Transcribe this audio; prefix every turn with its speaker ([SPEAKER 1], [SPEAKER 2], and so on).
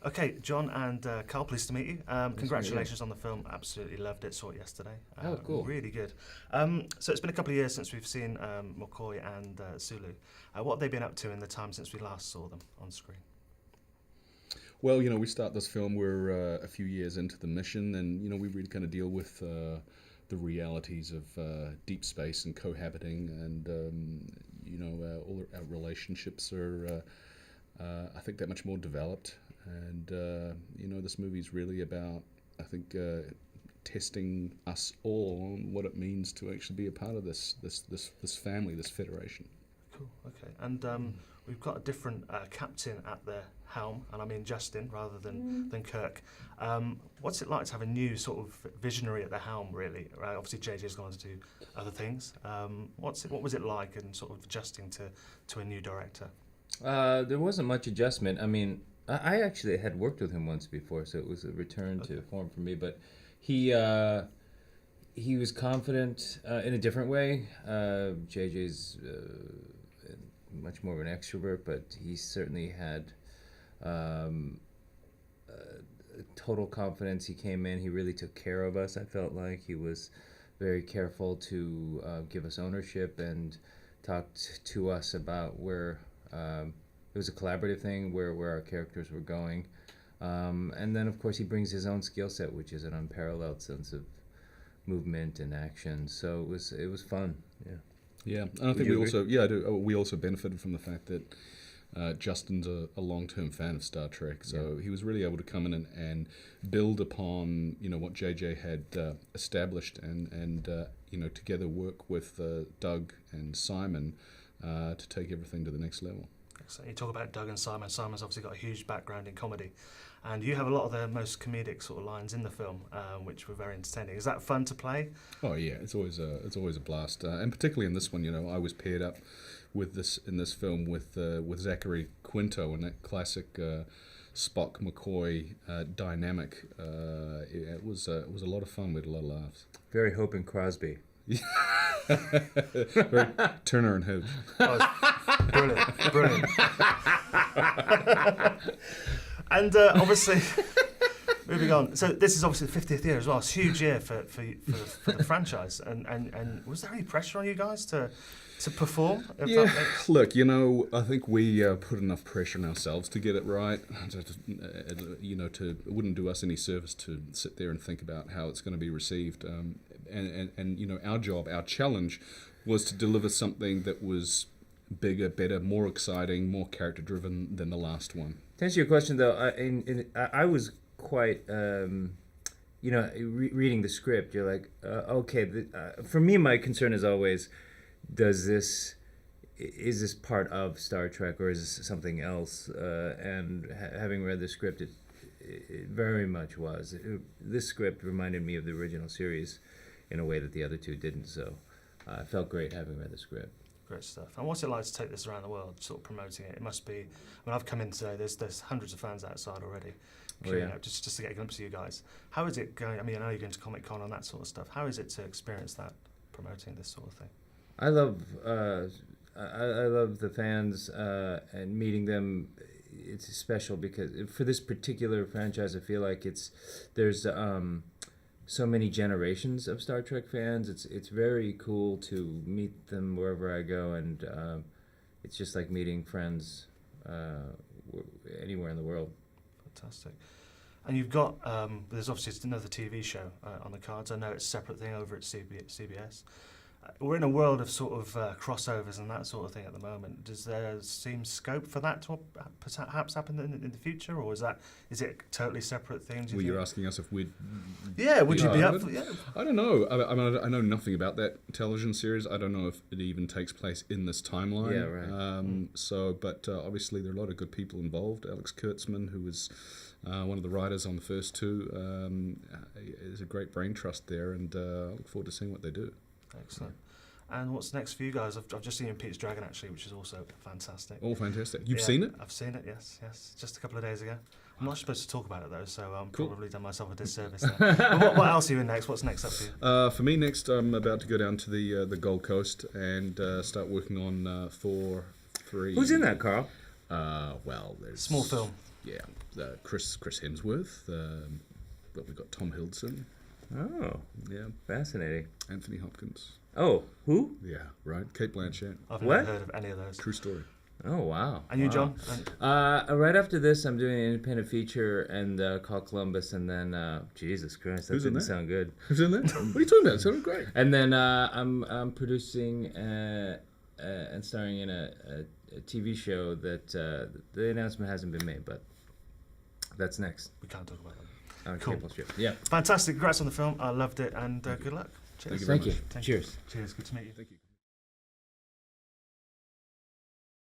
[SPEAKER 1] Okay, John and Karl, pleased to meet you.
[SPEAKER 2] Nice to meet you.
[SPEAKER 1] Congratulations on the film. Absolutely loved it. Saw it yesterday.
[SPEAKER 2] Oh, cool.
[SPEAKER 1] Really good. So it's been a couple of years since we've seen McCoy and Sulu. What have they been up to in the time since we last saw them on screen?
[SPEAKER 3] Well, we start this film, we're a few years into the mission, and, we really kind of deal with the realities of deep space and cohabiting, and, all our relationships are, I think, that much more developed. And, this movie's really about, I think, testing us all on what it means to actually be a part of this family, this federation.
[SPEAKER 1] Cool, okay. And we've got a different captain at the helm, and I mean Justin rather than Kirk. What's it like to have a new sort of visionary at the helm, really? Right? Obviously, JJ's gone on to do other things. What was it like in sort of adjusting to a new director?
[SPEAKER 2] There wasn't much adjustment. I mean, I actually had worked with him once before, so it was a return to form for me. But he was confident in a different way. JJ's much more of an extrovert, but he certainly had total confidence. He came in, he really took care of us. I felt like he was very careful to give us ownership and talked to us about where it was a collaborative thing, where our characters were going. And then, of course, he brings his own skill set, which is an unparalleled sense of movement and action. So it was fun. Yeah.
[SPEAKER 3] Yeah, and I think I do. We also benefited from the fact that Justin's a long-term fan of Star Trek, so he was really able to come in and build upon what JJ had established, and together work with Doug and Simon to take everything to the next level.
[SPEAKER 1] So you talk about Doug and Simon. Simon's obviously got a huge background in comedy, and you have a lot of the most comedic sort of lines in the film, which were very entertaining. Is that fun to play?
[SPEAKER 3] Oh yeah, it's always a blast, and particularly in this one. I was paired up with in this film with Zachary Quinto, and that classic Spock McCoy dynamic. It was a lot of fun. We had a lot of laughs.
[SPEAKER 2] Very Hope and Crosby.
[SPEAKER 3] Very Turner and Hooch.
[SPEAKER 1] Brilliant. And obviously, moving on. So this is obviously the 50th year as well. It's a huge year for the franchise. And was there any pressure on you guys to perform?
[SPEAKER 3] Yeah, look, I think we put enough pressure on ourselves to get it right. It wouldn't do us any service to sit there and think about how it's going to be received. And our job, our challenge, was to deliver something that was bigger, better, more exciting, more character-driven than the last one.
[SPEAKER 2] To answer your question, though, I was quite, reading the script, you're like, okay. For me, my concern is always, is this part of Star Trek or is this something else? And having read the script, it very much was. This script reminded me of the original series in a way that the other two didn't. So it felt great having read the script.
[SPEAKER 1] Great stuff. And what's it like to take this around the world, sort of promoting it? It must be. I've come in today. There's hundreds of fans outside already, just to get a glimpse of you guys. How is it going? I mean, I know you're going to Comic Con and that sort of stuff. How is it to experience that, promoting this sort of thing?
[SPEAKER 2] I love the fans and meeting them. It's special because for this particular franchise, I feel like there's so many generations of Star Trek fans. It's very cool to meet them wherever I go, and it's just like meeting friends anywhere in the world.
[SPEAKER 1] Fantastic. And you've got there's obviously another TV show on the cards. I know it's a separate thing over at CBS. We're in a world of sort of crossovers and that sort of thing at the moment. Does there seem scope for that to perhaps happen in the future, or is it a totally separate thing?
[SPEAKER 3] You're asking us if we'd...
[SPEAKER 1] Yeah, would you be up for... Yeah.
[SPEAKER 3] I don't know. I mean, I know nothing about that television series. I don't know if it even takes place in this timeline.
[SPEAKER 2] Yeah, right.
[SPEAKER 3] But obviously there are a lot of good people involved. Alex Kurtzman, who was one of the writers on the first two, is a great brain trust there, and I look forward to seeing what they do.
[SPEAKER 1] Excellent. And what's next for you guys? I've just seen Pete's Dragon, actually, which is also fantastic.
[SPEAKER 3] Oh, fantastic. You've seen it?
[SPEAKER 1] I've seen it, yes. Just a couple of days ago. I'm not supposed to talk about it, though, so I'm
[SPEAKER 3] cool.
[SPEAKER 1] Probably done myself a disservice there. But what else are you in next? What's next up for you?
[SPEAKER 3] For me, next, I'm about to go down to the Gold Coast and start working on Thor 3.
[SPEAKER 2] Who's in that, Karl?
[SPEAKER 3] Well, there's...
[SPEAKER 1] Small film.
[SPEAKER 3] Chris Hemsworth. But we've got Tom Hiddleston.
[SPEAKER 2] Oh,
[SPEAKER 3] Yeah.
[SPEAKER 2] fascinating.
[SPEAKER 3] Anthony Hopkins.
[SPEAKER 2] Oh, who?
[SPEAKER 3] Yeah, right. Kate Blanchett.
[SPEAKER 1] I've
[SPEAKER 2] What?
[SPEAKER 1] never heard of any of those.
[SPEAKER 3] True story.
[SPEAKER 2] Oh, wow.
[SPEAKER 1] And you,
[SPEAKER 2] Wow.
[SPEAKER 1] John?
[SPEAKER 2] Right after this, I'm doing an independent feature and called Columbus, and then Jesus Christ, that
[SPEAKER 3] Who's in
[SPEAKER 2] didn't
[SPEAKER 3] that?
[SPEAKER 2] sound good.
[SPEAKER 3] Who's in there? What are you talking about? It sounded great.
[SPEAKER 2] And then I'm producing and starring in a TV show that the announcement hasn't been made, but that's next.
[SPEAKER 1] We can't talk about them.
[SPEAKER 2] On
[SPEAKER 1] Cool.
[SPEAKER 2] cable strip. Yeah.
[SPEAKER 1] Fantastic. Congrats on the film. I loved it, and good luck. Cheers.
[SPEAKER 3] Thank you very
[SPEAKER 2] Thank you.
[SPEAKER 3] much.
[SPEAKER 2] Cheers.
[SPEAKER 1] Cheers. Good to meet you.
[SPEAKER 3] Thank you.